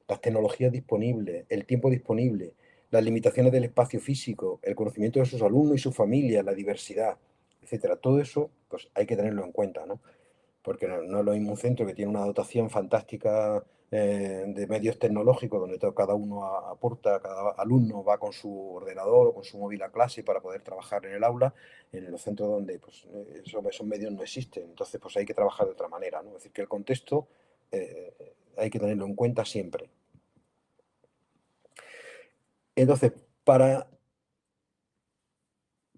Las tecnologías disponibles, el tiempo disponible, las limitaciones del espacio físico, el conocimiento de sus alumnos y su familia, la diversidad, etcétera. Todo eso pues, hay que tenerlo en cuenta, ¿no? Porque no es lo mismo un centro que tiene una dotación fantástica de medios tecnológicos, donde cada uno aporta, cada alumno va con su ordenador o con su móvil a clase para poder trabajar en el aula, en los centros donde pues, esos medios no existen. Entonces, pues hay que trabajar de otra manera, ¿no? Es decir, que el contexto hay que tenerlo en cuenta siempre. Entonces, para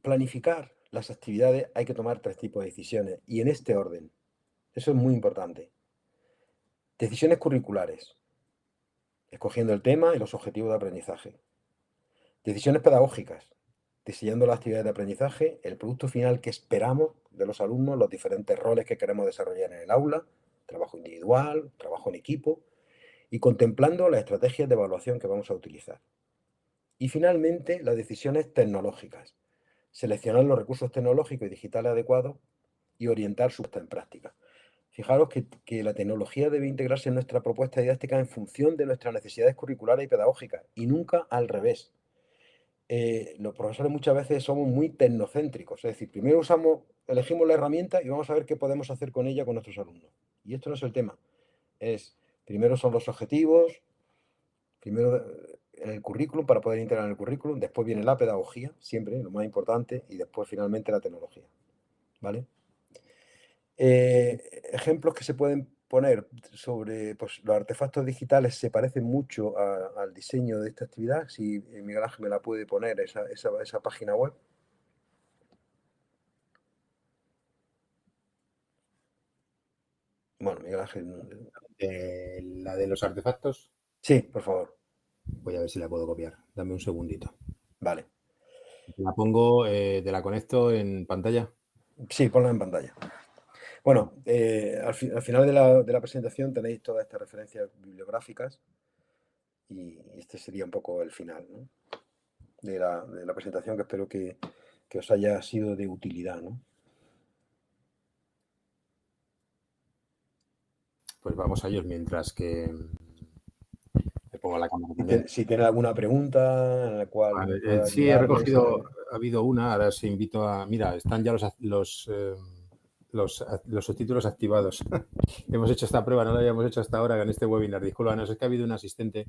planificar las actividades hay que tomar 3 tipos de decisiones y en este orden. Eso es muy importante. Decisiones curriculares, escogiendo el tema y los objetivos de aprendizaje. Decisiones pedagógicas, diseñando las actividades de aprendizaje, el producto final que esperamos de los alumnos, los diferentes roles que queremos desarrollar en el aula, trabajo individual, trabajo en equipo, y contemplando las estrategias de evaluación que vamos a utilizar. Y finalmente, las decisiones tecnológicas. Seleccionar los recursos tecnológicos y digitales adecuados y orientar su puesta en práctica. Fijaros que la tecnología debe integrarse en nuestra propuesta didáctica en función de nuestras necesidades curriculares y pedagógicas, y nunca al revés. Los profesores muchas veces somos muy tecnocéntricos, es decir, primero elegimos la herramienta y vamos a ver qué podemos hacer con ella con nuestros alumnos. Y esto no es el tema. Primero son los objetivos, primero en el currículum para poder integrar en el currículum, después viene la pedagogía, siempre lo más importante, y después finalmente la tecnología. ¿Vale? Ejemplos que se pueden poner sobre pues, los artefactos digitales se parecen mucho al diseño de esta actividad. Si Miguel Ángel me la puede poner, esa página web. Bueno, Miguel Ángel. La de los artefactos. Sí, por favor. Voy a ver si la puedo copiar. Dame un segundito. Vale. La pongo, te la conecto en pantalla. Sí, ponla en pantalla. Bueno, al final de la presentación tenéis todas estas referencias bibliográficas y este sería un poco el final, ¿no? de la presentación, que espero que os haya sido de utilidad, ¿no? Pues vamos a ellos mientras que le pongo la cámara también. Si tiene alguna pregunta en la cual pueda sí, he ayudarles, recogido, ha habido una, ahora os invito a... Mira, están ya los subtítulos activados. Hemos hecho esta prueba, no la habíamos hecho hasta ahora en este webinar. Disculpa, es que ha habido un asistente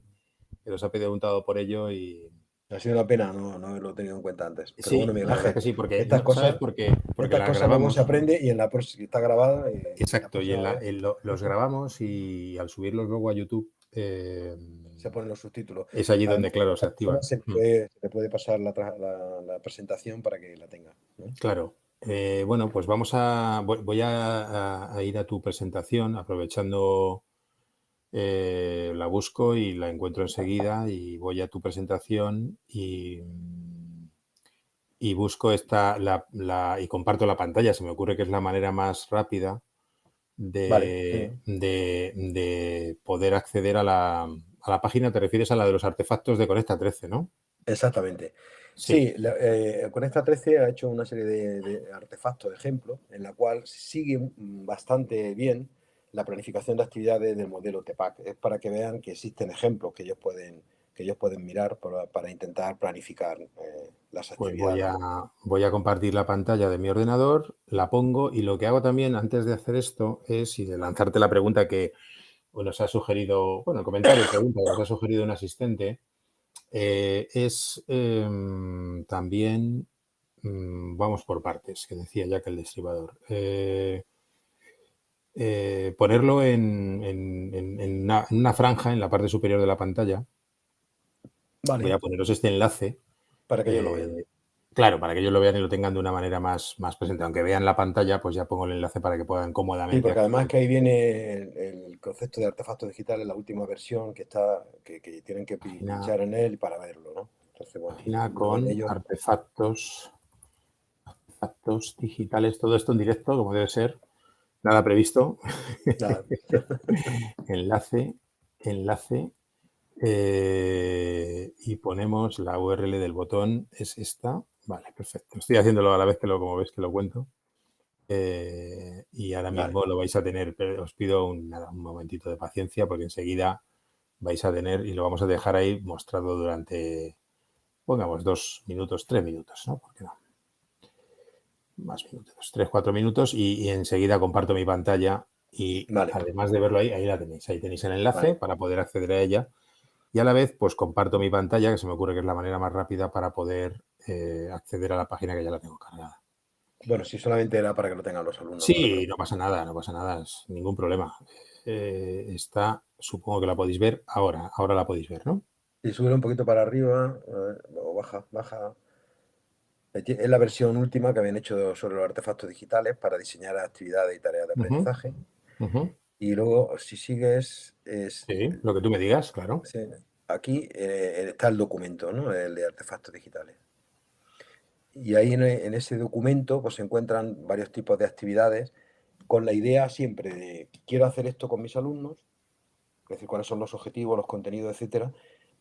que nos ha preguntado por ello y... Ha sido una pena no haberlo tenido en cuenta antes. Pero sí, bueno, Miguel la verdad Ángel, que sí, porque estas no, cosas, ¿sabes por qué? Porque las luego grabamos. se aprende y en la próxima está grabada. Exacto, y los grabamos y al subirlos luego a YouTube se ponen los subtítulos. es allí donde, claro, se activan. Se le puede pasar la presentación para que la tenga, ¿no? Claro. Bueno, pues voy a ir a tu presentación aprovechando, la busco y la encuentro enseguida y voy a tu presentación y busco y comparto la pantalla. Se me ocurre que es la manera más rápida de poder acceder a la página. Te refieres a la de los artefactos de Conecta 13, ¿no? Exactamente. Sí. Conecta 13 ha hecho una serie de artefactos, de ejemplos, en la cual sigue bastante bien la planificación de actividades del modelo TPAC. Es para que vean que existen ejemplos que ellos pueden mirar para intentar planificar las Pues actividades. voy a compartir la pantalla de mi ordenador, la pongo y lo que hago también antes de hacer esto es, y de lanzarte la pregunta que nos ha sugerido, bueno, el comentario, pregunta que nos ha sugerido un asistente, es también, vamos por partes, que decía Jack el Destripador. Ponerlo en una franja en la parte superior de la pantalla. Vale. Voy a poneros este enlace. Para que ellos lo vean. Claro, para que ellos lo vean y lo tengan de una manera más presente. Aunque vean la pantalla, pues ya pongo el enlace para que puedan cómodamente. Sí, porque además que ahí viene el concepto de artefactos digitales, la última versión que tienen que pinchar en él para verlo, ¿no? Entonces, bueno, página con artefactos digitales, todo esto en directo, como debe ser. Nada previsto. Nada. enlace. Y ponemos la URL del botón, es esta. Vale, perfecto. Estoy haciéndolo a la vez como ves que lo cuento. Y ahora mismo lo vais a tener, pero os pido un momentito de paciencia porque enseguida vais a tener y lo vamos a dejar ahí mostrado durante, pongamos 2 minutos, 3 minutos, ¿no? ¿Por qué no? Más minutos, 3, 4 minutos y enseguida comparto mi pantalla y además de verlo ahí la tenéis. Ahí tenéis el enlace para poder acceder a ella y a la vez pues comparto mi pantalla, que se me ocurre que es la manera más rápida para poder acceder a la página que ya la tengo cargada. Bueno, si solamente era para que lo tengan los alumnos. Sí, no pasa nada, es ningún problema. Supongo que la podéis ver ahora la podéis ver, ¿no? Y sube un poquito para arriba, o baja. Es la versión última que habían hecho sobre los artefactos digitales para diseñar actividades y tareas de aprendizaje. Y luego, si sigues... Sí, lo que tú me digas, claro. Sí, aquí está el documento, ¿no? El de artefactos digitales. Y ahí en ese documento pues, se encuentran varios tipos de actividades con la idea siempre de quiero hacer esto con mis alumnos, es decir, cuáles son los objetivos, los contenidos, etcétera,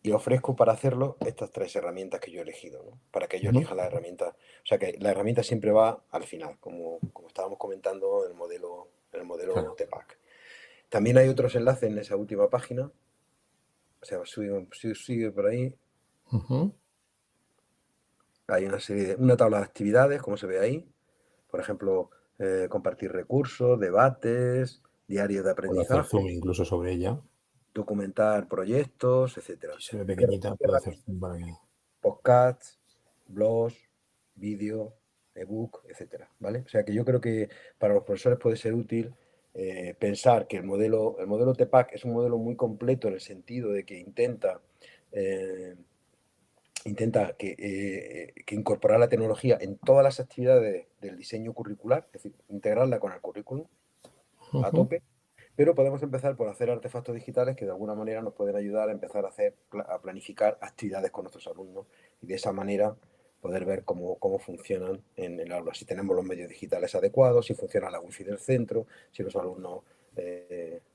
y ofrezco para hacerlo estas 3 herramientas que yo he elegido, ¿no? Para que ellos elijan la herramienta. O sea que la herramienta siempre va al final, como estábamos comentando en el modelo Claro. TPACK. También hay otros enlaces en esa última página. O sea, sigue por ahí. Hay una tabla de actividades, como se ve ahí. Por ejemplo, compartir recursos, debates, diarios de Puedo hacer zoom aprendizaje, incluso sobre ella. documentar proyectos, etcétera. Si se ve pequeñita, puedo hacer zoom para que... Podcasts, blogs, vídeo, ebook, etcétera, ¿vale? O sea que yo creo que para los profesores puede ser útil pensar que el modelo TPACK es un modelo muy completo en el sentido de que intenta que incorporar la tecnología en todas las actividades del diseño curricular, es decir, integrarla con el currículum a tope, pero podemos empezar por hacer artefactos digitales que de alguna manera nos pueden ayudar a empezar a planificar actividades con nuestros alumnos y de esa manera poder ver cómo funcionan en el aula, si tenemos los medios digitales adecuados, si funciona la wifi del centro, si los alumnos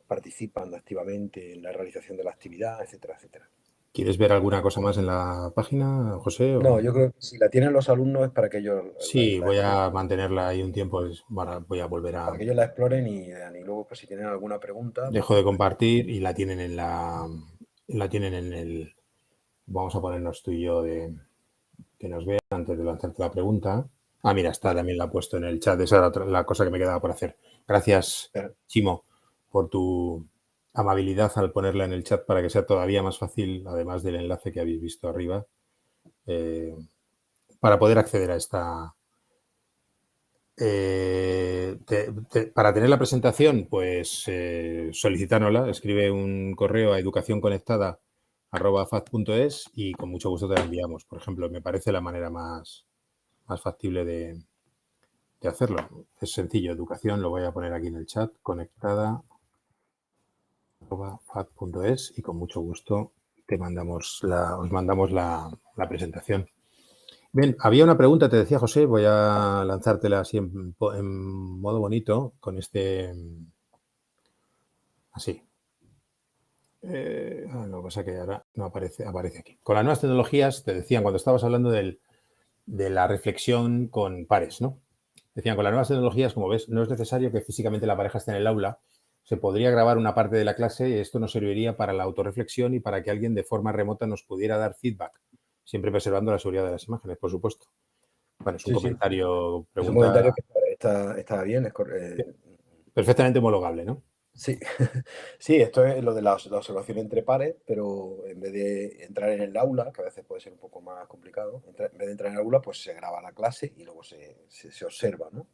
participan activamente en la realización de la actividad, etcétera, etcétera. ¿Quieres ver alguna cosa más en la página, José? No, yo creo que si la tienen los alumnos es para que ellos Sí, voy a mantenerla ahí un tiempo. Voy a volver a... para que ellos la exploren y luego pues, si tienen alguna pregunta... Dejo de compartir y la tienen en el... Vamos a ponernos tú y yo que nos vean antes de lanzarte la pregunta. Ah, mira, está, también la he puesto en el chat. Esa era la cosa que me quedaba por hacer. Gracias, Chimo, por tu amabilidad al ponerla en el chat para que sea todavía más fácil, además del enlace que habéis visto arriba, para poder acceder a esta... para tener la presentación, pues solicitárnosla, escribe un correo a educacionconectada@faz.es y con mucho gusto te la enviamos. Por ejemplo, me parece la manera más factible de hacerlo. Es sencillo, educación, lo voy a poner aquí en el chat, conectada@faz.es y con mucho gusto os mandamos la presentación. Bien, había una pregunta, te decía José, voy a lanzártela así en modo bonito, con así. Lo que pasa es que ahora no aparece aquí. Con las nuevas tecnologías, te decían, cuando estabas hablando de la reflexión con pares, ¿no? Decían, con las nuevas tecnologías, como ves, no es necesario que físicamente la pareja esté en el aula, se podría grabar una parte de la clase y esto nos serviría para la autorreflexión y para que alguien de forma remota nos pudiera dar feedback, siempre preservando la seguridad de las imágenes, por supuesto. Bueno, es un comentario, pregunta. Es un comentario que está bien, perfectamente homologable, ¿no? Sí, sí, esto es lo de la observación entre pares, pero en vez de entrar en el aula, que a veces puede ser un poco más complicado, en vez de entrar en el aula, pues se graba la clase y luego se observa, ¿no?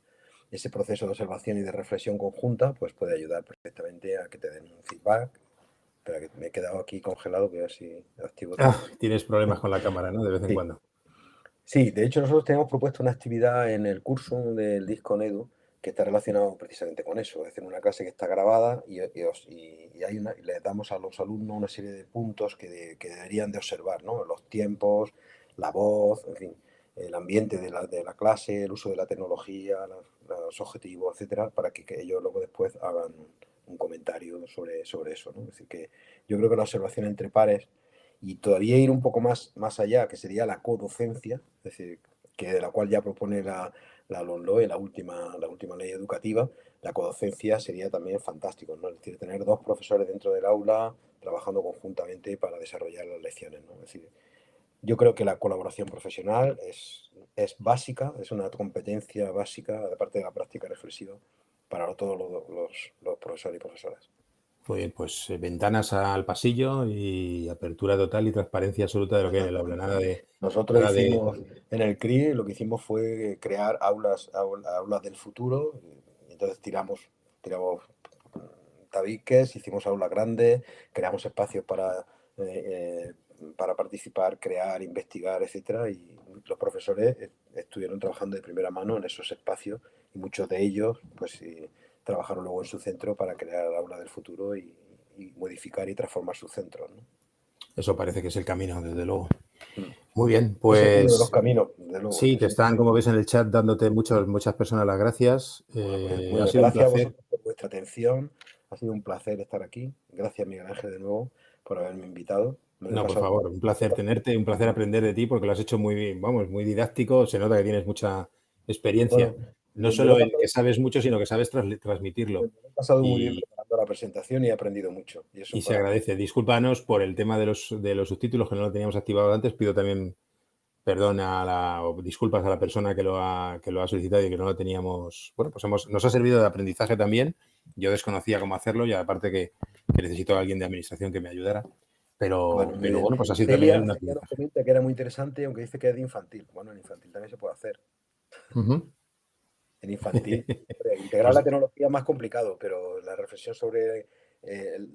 Ese proceso de observación y de reflexión conjunta, pues puede ayudar perfectamente a que te den un feedback. Espera, que me he quedado aquí congelado, voy a ver si activo todo. Tienes problemas con la cámara, ¿no? De vez en cuando. Sí, de hecho nosotros tenemos propuesto una actividad en el curso del Disconedu que está relacionado precisamente con eso, es decir, una clase que está grabada y le damos a los alumnos una serie de puntos que deberían de observar, ¿no? Los tiempos, la voz, en fin, el ambiente de la clase, el uso de la tecnología, los objetivos, etcétera, para que ellos luego después hagan un comentario sobre eso, ¿no? Es decir, que yo creo que la observación entre pares y todavía ir un poco más allá, que sería la codocencia, es decir, que de la cual ya propone la LOMLOE, la última ley educativa, la codocencia sería también fantástico, ¿no? Es decir, tener 2 profesores dentro del aula trabajando conjuntamente para desarrollar las lecciones, ¿no? Es decir, yo creo que la colaboración profesional es básica, es una competencia básica, aparte de la práctica reflexiva, para todos los profesores y profesoras. Muy bien, pues ventanas al pasillo y apertura total y transparencia absoluta de lo que hay en el aula. Nada de... Nosotros hicimos, en el CRI, lo que hicimos fue crear aulas del futuro. Y entonces tiramos tabiques, hicimos aulas grandes, creamos espacios para participar, crear, investigar, etcétera. Y los profesores estuvieron trabajando de primera mano en esos espacios y muchos de ellos, pues, trabajaron luego en su centro para crear el aula del futuro y modificar y transformar sus centros, ¿no? Eso parece que es el camino, desde luego. Muy bien, Ese es uno de los pues caminos, desde luego. sí, que están, como ves en el chat, dándote muchas personas las gracias. Bueno, pues, muy Ha bien. sido un Gracias a placer. vosotros por vuestra atención. Ha sido un placer estar aquí. Gracias, Miguel Ángel, de nuevo, por haberme invitado. Me lo he No, por pasado. favor, un placer tenerte, un placer aprender de ti porque lo has hecho muy bien, vamos, muy didáctico. Se nota que tienes mucha experiencia, Bueno, no me lo he solo en pasado, que sabes mucho, sino que sabes transmitirlo. me lo he pasado muy bien Y, preparando la presentación y he aprendido mucho. Y eso y se para mí. agradece. Discúlpanos por el tema de los subtítulos que no lo teníamos activado antes. Pido también perdón o disculpas a la persona que lo ha solicitado y que no lo teníamos. Bueno, pues nos ha servido de aprendizaje también. Yo desconocía cómo hacerlo y aparte que necesito a alguien de administración que me ayudara. Bueno, muy Pero bien. bueno, pues ha sido también un Celia nos aprendizaje. comenta que era muy interesante, aunque dice que es de infantil. Bueno, en infantil también se puede hacer. Ujú. En infantil, hombre, integrar Pues la tecnología es más complicado, pero la reflexión sobre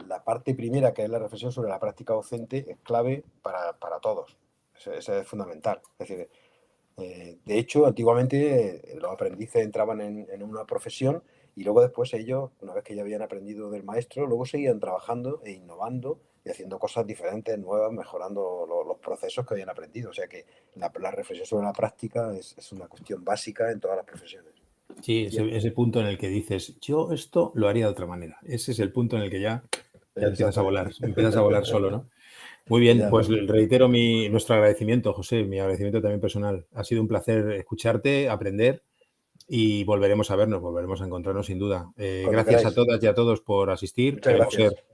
la parte primera, que es la reflexión sobre la práctica docente, es clave para todos. Eso es fundamental. Es decir, de hecho, antiguamente los aprendices entraban en una profesión y luego después ellos, una vez que ya habían aprendido del maestro, luego seguían trabajando e innovando y haciendo cosas diferentes, nuevas, mejorando los procesos que habían aprendido. O sea que la reflexión sobre la práctica es una cuestión básica en todas las profesiones. sí, ese punto en el que dices, yo esto lo haría de otra manera. Ese es el punto en el que ya Exactamente. empiezas a volar solo, ¿no? Muy bien, Ya, pues reitero nuestro agradecimiento, José, mi agradecimiento también personal. Ha sido un placer escucharte, aprender y volveremos a vernos, volveremos a encontrarnos sin duda. cuando Gracias a queráis. todas y a todos por asistir. Muchas Queremos gracias. ser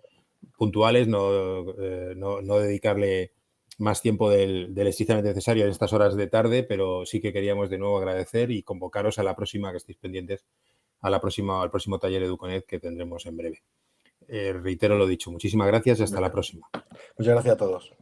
puntuales, no dedicarle más tiempo del estrictamente necesario en estas horas de tarde, pero sí que queríamos de nuevo agradecer y convocaros a la próxima, que estéis pendientes, al próximo taller Educonet que tendremos en breve. Reitero lo dicho, muchísimas gracias y hasta la próxima. Muchas gracias a todos.